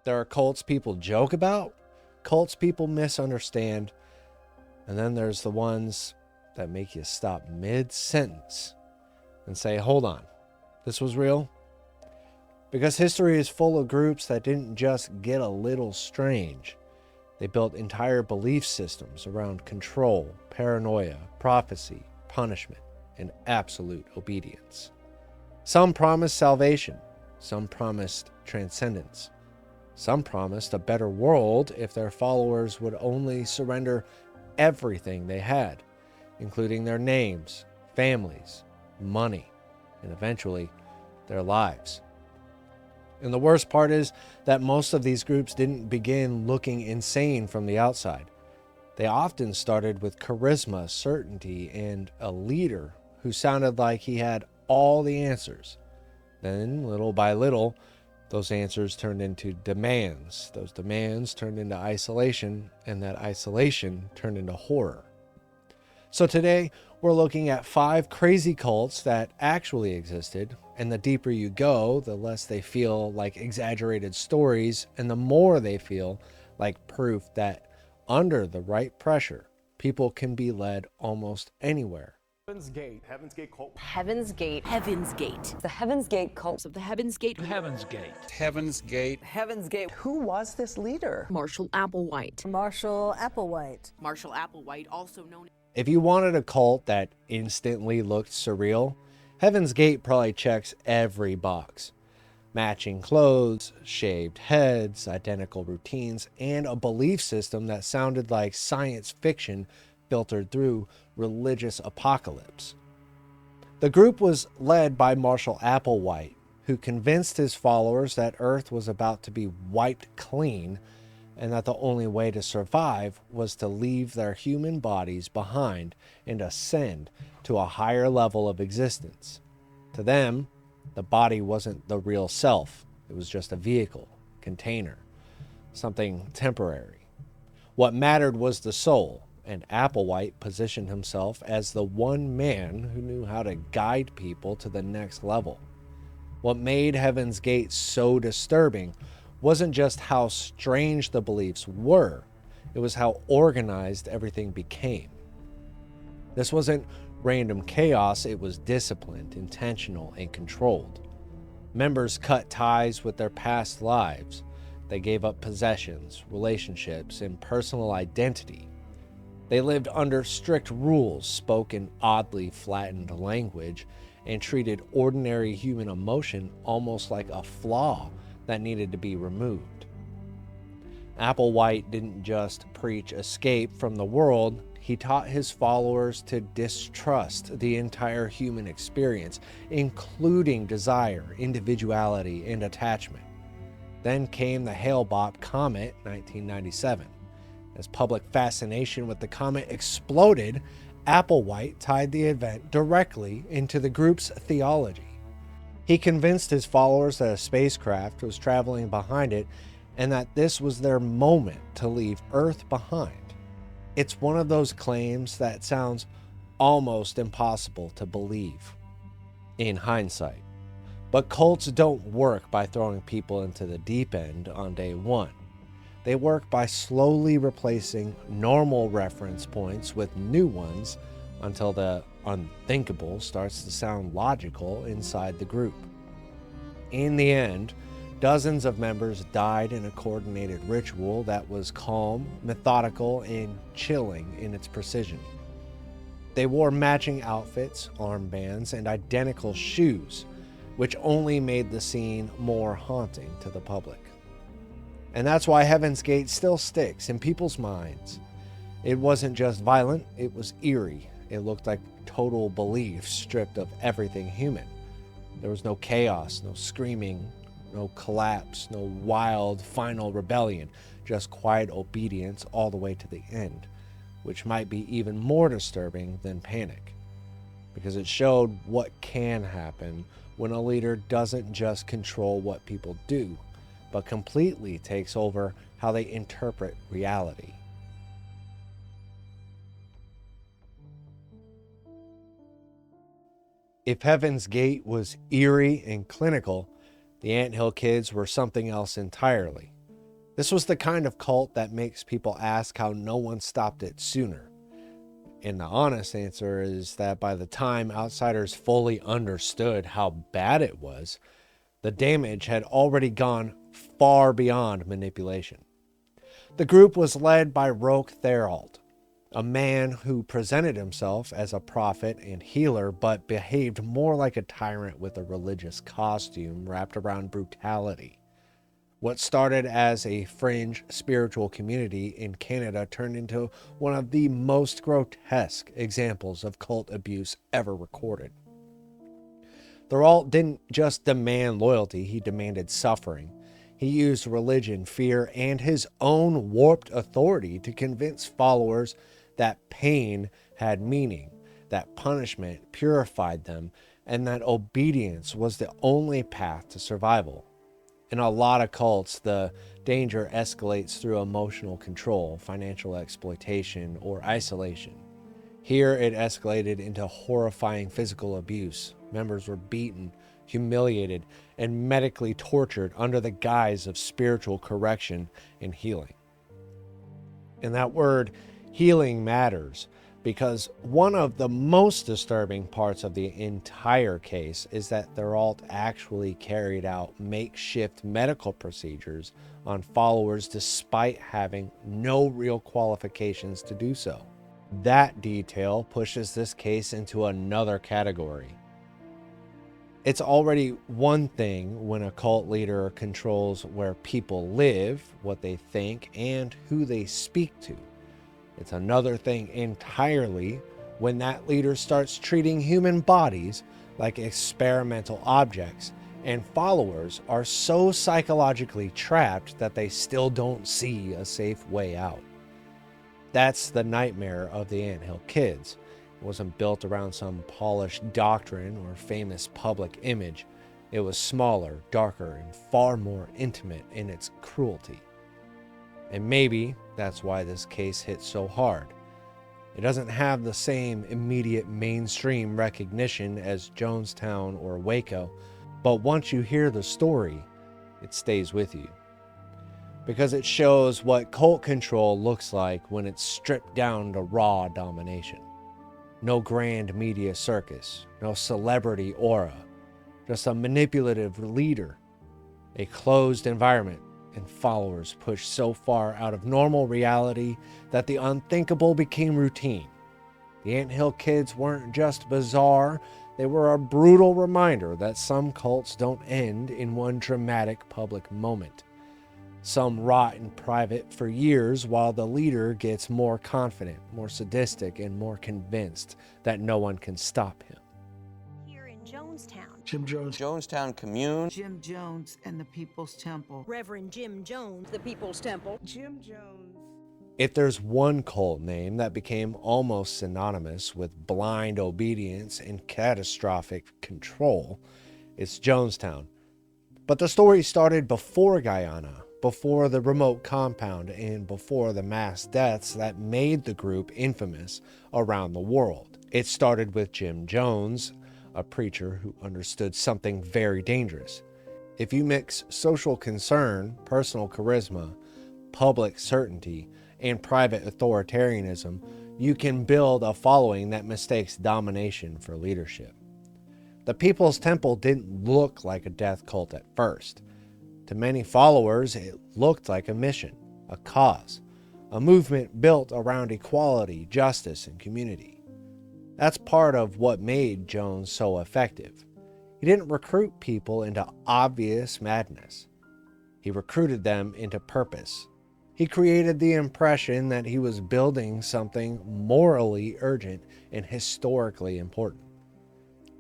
There are cults people joke about, cults people misunderstand, and then there's the ones that make you stop mid-sentence and say, hold on, this was real? Because history is full of groups that didn't just get a little strange. They built entire belief systems around control, paranoia, prophecy, punishment, and absolute obedience. Some promised salvation. Some promised transcendence. Some promised a better world if their followers would only surrender everything they had, including their names, families, money, and eventually their lives. And the worst part is that most of these groups didn't begin looking insane from the outside. They often started with charisma, certainty, and a leader who sounded like he had all the answers. Then, little by little, those answers turned into demands. Those demands turned into isolation, and that isolation turned into horror. So today, we're looking at 5 crazy cults that actually existed, and the deeper you go, the less they feel like exaggerated stories, and the more they feel like proof that under the right pressure, people can be led almost anywhere. Heaven's Gate. Heaven's Gate cult. Heaven's Gate. Heaven's Gate. The Heaven's Gate cult. Of the Heaven's Gate. Heaven's Gate. Heaven's Gate. Heaven's Gate. Who was this leader? Marshall Applewhite. Marshall Applewhite. Marshall Applewhite, also known. If you wanted a cult that instantly looked surreal, Heaven's Gate probably checks every box. Matching clothes, shaved heads, identical routines, and a belief system that sounded like science fiction filtered through religious apocalypse. The group was led by Marshall Applewhite, who convinced his followers that Earth was about to be wiped clean and that the only way to survive was to leave their human bodies behind and ascend to a higher level of existence. To them, the body wasn't the real self. It was just a vehicle, container, something temporary. What mattered was the soul, and Applewhite positioned himself as the one man who knew how to guide people to the next level. What made Heaven's Gate so disturbing wasn't just how strange the beliefs were, it was how organized everything became. This wasn't random chaos, it was disciplined, intentional, and controlled. Members cut ties with their past lives. They gave up possessions, relationships, and personal identity. They lived under strict rules, spoke in oddly flattened language, and treated ordinary human emotion almost like a flaw that needed to be removed. Applewhite didn't just preach escape from the world, he taught his followers to distrust the entire human experience, including desire, individuality, and attachment. Then came the Hale-Bopp Comet, 1997. As public fascination with the comet exploded, Applewhite tied the event directly into the group's theology. He convinced his followers that a spacecraft was traveling behind it and that this was their moment to leave Earth behind. It's one of those claims that sounds almost impossible to believe in hindsight. But cults don't work by throwing people into the deep end on day one. They work by slowly replacing normal reference points with new ones until the unthinkable starts to sound logical inside the group. In the end, dozens of members died in a coordinated ritual that was calm, methodical, and chilling in its precision. They wore matching outfits, armbands, and identical shoes, which only made the scene more haunting to the public. And that's why Heaven's Gate still sticks in people's minds. It wasn't just violent, it was eerie. It looked like total belief stripped of everything human. There was no chaos, no screaming, no collapse, no wild final rebellion, just quiet obedience all the way to the end, which might be even more disturbing than panic, because it showed what can happen when a leader doesn't just control what people do, but completely takes over how they interpret reality. If Heaven's Gate was eerie and clinical, the Anthill Kids were something else entirely. This was the kind of cult that makes people ask how no one stopped it sooner. And the honest answer is that by the time outsiders fully understood how bad it was, the damage had already gone far beyond manipulation. The group was led by Roque Therault, a man who presented himself as a prophet and healer, but behaved more like a tyrant with a religious costume wrapped around brutality. What started as a fringe spiritual community in Canada turned into one of the most grotesque examples of cult abuse ever recorded. Therault didn't just demand loyalty, he demanded suffering. He used religion, fear, and his own warped authority to convince followers that pain had meaning, that punishment purified them, and that obedience was the only path to survival. In a lot of cults, the danger escalates through emotional control, financial exploitation, or isolation. Here it escalated into horrifying physical abuse. Members were beaten, humiliated, and medically tortured under the guise of spiritual correction and healing. And that word healing matters, because one of the most disturbing parts of the entire case is that Therault actually carried out makeshift medical procedures on followers despite having no real qualifications to do so. That detail pushes this case into another category. It's already one thing when a cult leader controls where people live, what they think, and who they speak to. It's another thing entirely when that leader starts treating human bodies like experimental objects, and followers are so psychologically trapped that they still don't see a safe way out. That's the nightmare of the Anthill Kids. It wasn't built around some polished doctrine or famous public image. It was smaller, darker, and far more intimate in its cruelty. And maybe that's why this case hit so hard. It doesn't have the same immediate mainstream recognition as Jonestown or Waco, but once you hear the story, it stays with you. Because it shows what cult control looks like when it's stripped down to raw domination. No grand media circus, no celebrity aura, just a manipulative leader, a closed environment, and followers pushed so far out of normal reality that the unthinkable became routine. The Anthill Kids weren't just bizarre, they were a brutal reminder that some cults don't end in one dramatic public moment. Some rot in private for years while the leader gets more confident, more sadistic, and more convinced that no one can stop him. Here in Jonestown. Jim Jones. Jonestown Commune. Jim Jones and the People's Temple. Reverend Jim Jones, the People's Temple. Jim Jones. If there's one cult name that became almost synonymous with blind obedience and catastrophic control, it's Jonestown. But the story started before Guyana, before the remote compound, and before the mass deaths that made the group infamous around the world. It started with Jim Jones, a preacher who understood something very dangerous. If you mix social concern, personal charisma, public certainty, and private authoritarianism, you can build a following that mistakes domination for leadership. The People's Temple didn't look like a death cult at first. To many followers, it looked like a mission, a cause, a movement built around equality, justice, and community. That's part of what made Jones so effective. He didn't recruit people into obvious madness. He recruited them into purpose. He created the impression that he was building something morally urgent and historically important.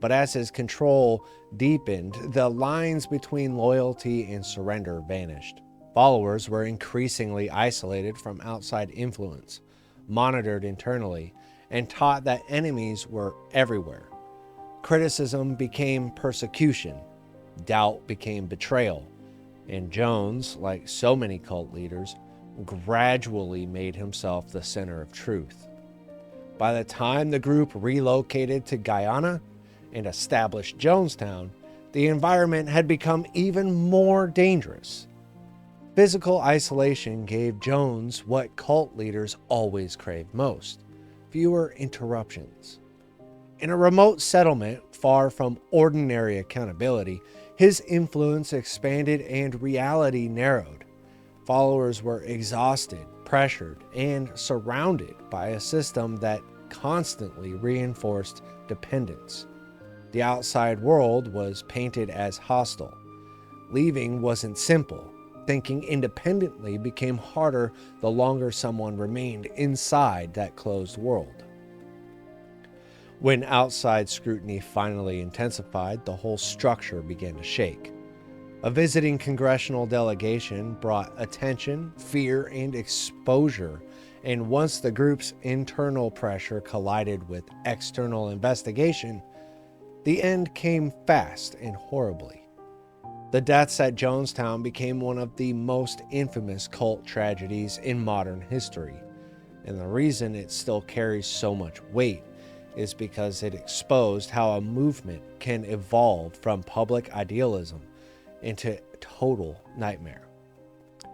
But as his control deepened, the lines between loyalty and surrender vanished. Followers were increasingly isolated from outside influence, monitored internally, and taught that enemies were everywhere. Criticism became persecution, doubt became betrayal, and Jones, like so many cult leaders, gradually made himself the center of truth. By the time the group relocated to Guyana and established Jonestown, the environment had become even more dangerous. physical isolation gave Jones what cult leaders always crave most: fewer interruptions. In a remote settlement far from ordinary accountability, his influence expanded and reality narrowed. Followers were exhausted, pressured, and surrounded by a system that constantly reinforced dependence. The outside world was painted as hostile. Leaving wasn't simple. Thinking independently became harder the longer someone remained inside that closed world. When outside scrutiny finally intensified, the whole structure began to shake. A visiting congressional delegation brought attention, fear, and exposure, and once the group's internal pressure collided with external investigation, the end came fast and horribly. The deaths at Jonestown became one of the most infamous cult tragedies in modern history, and the reason it still carries so much weight is because it exposed how a movement can evolve from public idealism into total nightmare.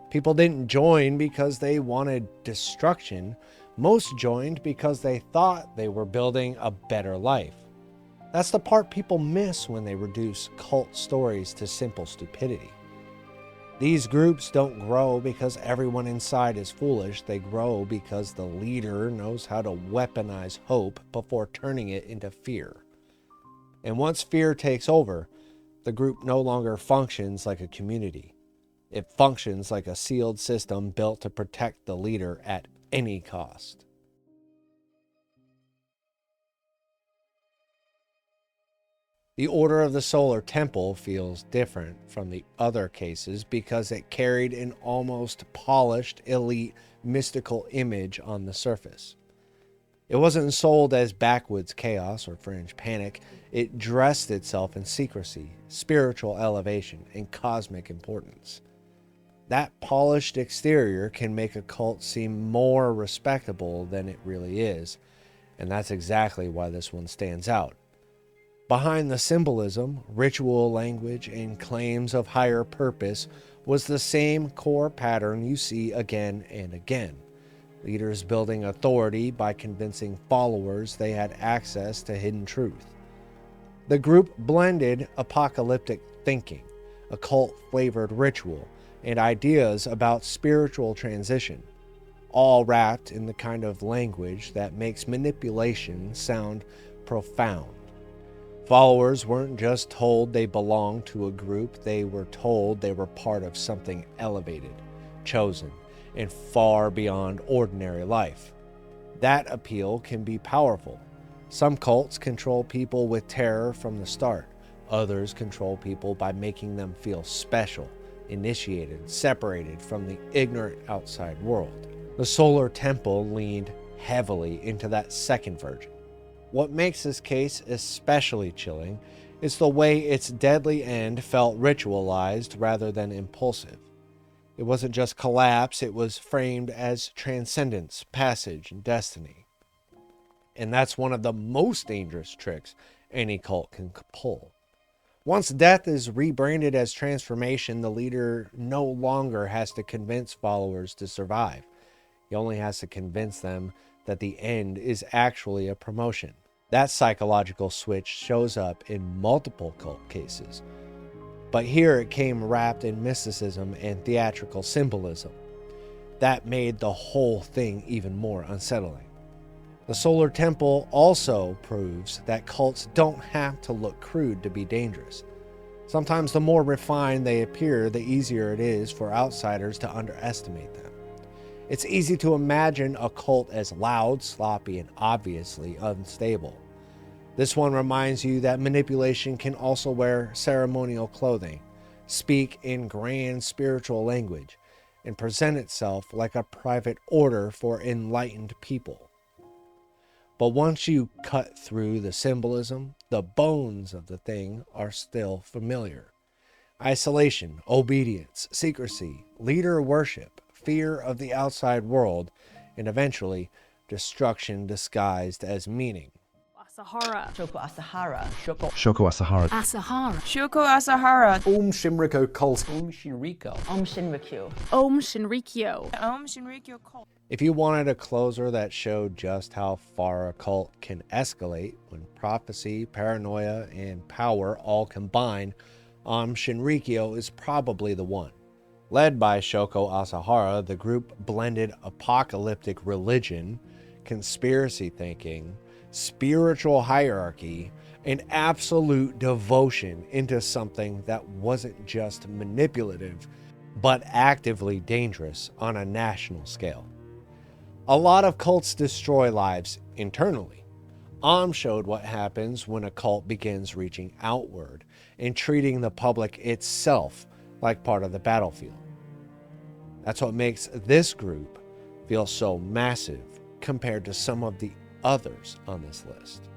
People didn't join because they wanted destruction. Most joined because they thought they were building a better life. That's the part people miss when they reduce cult stories to simple stupidity. These groups don't grow because everyone inside is foolish. They grow because the leader knows how to weaponize hope before turning it into fear. And once fear takes over, the group no longer functions like a community. It functions like a sealed system built to protect the leader at any cost. The Order of the Solar Temple feels different from the other cases because it carried an almost polished, elite, mystical image on the surface. It wasn't sold as backwoods chaos or fringe panic. It dressed itself in secrecy, spiritual elevation, and cosmic importance. That polished exterior can make a cult seem more respectable than it really is, and that's exactly why this one stands out. Behind the symbolism, ritual language, and claims of higher purpose was the same core pattern you see again and again. Leaders building authority by convincing followers they had access to hidden truth. The group blended apocalyptic thinking, occult-flavored ritual, and ideas about spiritual transition, all wrapped in the kind of language that makes manipulation sound profound. Followers weren't just told they belonged to a group, they were told they were part of something elevated, chosen, and far beyond ordinary life. That appeal can be powerful. Some cults control people with terror from the start. Others control people by making them feel special, initiated, separated from the ignorant outside world. The Solar Temple leaned heavily into that second version. What makes this case especially chilling is the way its deadly end felt ritualized rather than impulsive. It wasn't just collapse, it was framed as transcendence, passage, and destiny. And that's one of the most dangerous tricks any cult can pull. Once death is rebranded as transformation, the leader no longer has to convince followers to survive. He only has to convince them that the end is actually a promotion. That psychological switch shows up in multiple cult cases. But here it came wrapped in mysticism and theatrical symbolism. That made the whole thing even more unsettling. The Solar Temple also proves that cults don't have to look crude to be dangerous. Sometimes the more refined they appear, the easier it is for outsiders to underestimate them. It's easy to imagine a cult as loud, sloppy, and obviously unstable. This one reminds you that manipulation can also wear ceremonial clothing, speak in grand spiritual language, and present itself like a private order for enlightened people. But once you cut through the symbolism, the bones of the thing are still familiar. Isolation, obedience, secrecy, leader worship, fear of the outside world, and eventually destruction disguised as meaning. Asahara. Shoko Asahara. Shoko Asahara. Asahara. Shoko Asahara. Aum Shinrikyo cult. Aum Shinrikyo. Aum Shinrikyo. Aum Shinrikyo. Aum Shinrikyo cult. If you wanted a closer that showed just how far a cult can escalate when prophecy, paranoia, and power all combine, Aum Shinrikyo is probably the one. Led by Shoko Asahara, the group blended apocalyptic religion, conspiracy thinking, spiritual hierarchy, and absolute devotion into something that wasn't just manipulative, but actively dangerous on a national scale. A lot of cults destroy lives internally. Aum showed what happens when a cult begins reaching outward and treating the public itself like part of the battlefield. That's what makes this group feel so massive compared to some of the others on this list.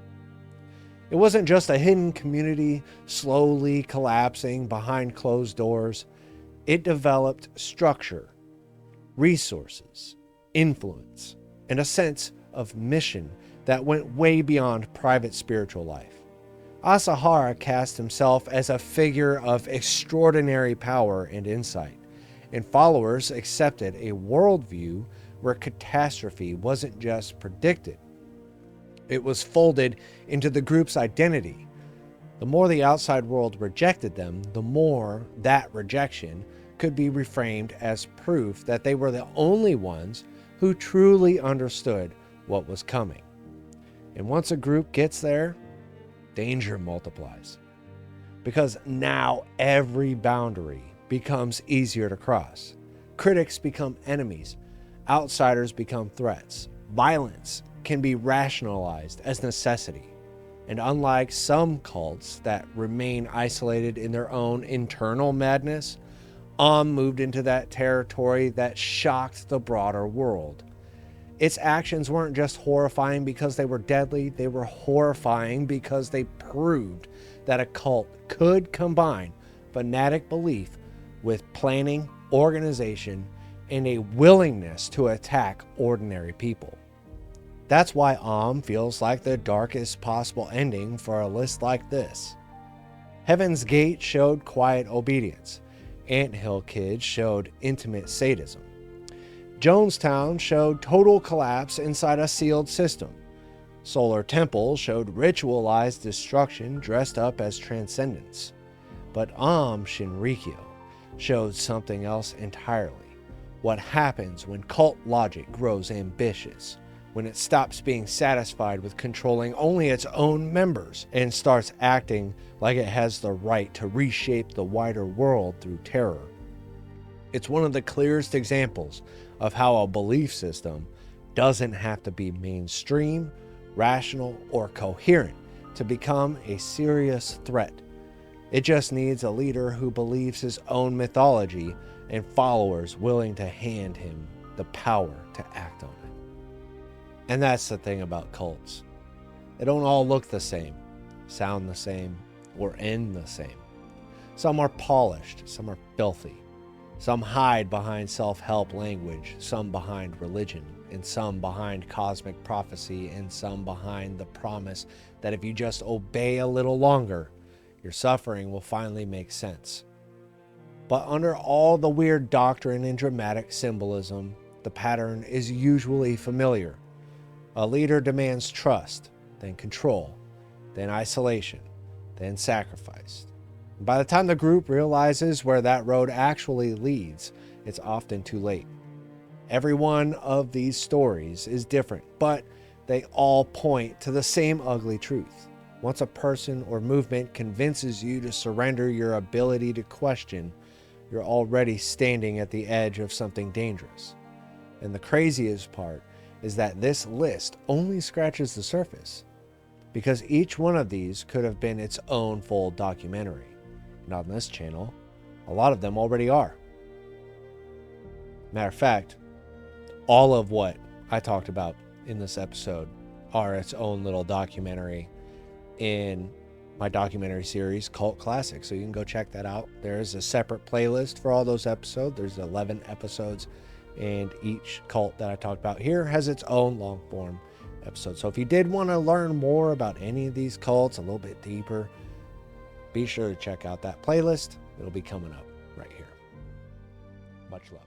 It wasn't just a hidden community slowly collapsing behind closed doors. It developed structure, resources, influence, and a sense of mission that went way beyond private spiritual life. Asahara cast himself as a figure of extraordinary power and insight, and followers accepted a worldview where catastrophe wasn't just predicted. It was folded into the group's identity. The more the outside world rejected them, the more that rejection could be reframed as proof that they were the only ones who truly understood what was coming. And once a group gets there, danger multiplies. Because now every boundary becomes easier to cross. Critics become enemies. Outsiders become threats. Violence can be rationalized as necessity. And unlike some cults that remain isolated in their own internal madness, Aum moved into that territory that shocked the broader world. Its actions weren't just horrifying because they were deadly, they were horrifying because they proved that a cult could combine fanatic belief with planning, organization, and a willingness to attack ordinary people. That's why Aum feels like the darkest possible ending for a list like this. Heaven's Gate showed quiet obedience. Anthill Kids showed intimate sadism. Jonestown showed total collapse inside a sealed system. Solar Temple showed ritualized destruction dressed up as transcendence. But Aum Shinrikyo showed something else entirely. What happens when cult logic grows ambitious, when it stops being satisfied with controlling only its own members and starts acting like it has the right to reshape the wider world through terror. It's one of the clearest examples of how a belief system doesn't have to be mainstream, rational, or coherent to become a serious threat. It just needs a leader who believes his own mythology and followers willing to hand him the power to act on it. And that's the thing about cults. They don't all look the same, sound the same, or end the same. Some are polished, some are filthy. Some hide behind self-help language, some behind religion, and some behind cosmic prophecy, and some behind the promise that if you just obey a little longer, your suffering will finally make sense. But under all the weird doctrine and dramatic symbolism, the pattern is usually familiar. A leader demands trust, then control, then isolation, then sacrifice. By the time the group realizes where that road actually leads, it's often too late. Every one of these stories is different, but they all point to the same ugly truth. Once a person or movement convinces you to surrender your ability to question, you're already standing at the edge of something dangerous. And the craziest part is that this list only scratches the surface, because each one of these could have been its own full documentary. And on this channel, a lot of them already are. Matter of fact, all of what I talked about in this episode are its own little documentary in my documentary series, Cult Classics. So you can go check that out. There's a separate playlist for all those episodes. There's 11 episodes, and each cult that I talked about here has its own long form episode. So if you did want to learn more about any of these cults a little bit deeper, be sure to check out that playlist. It'll be coming up right here. Much love.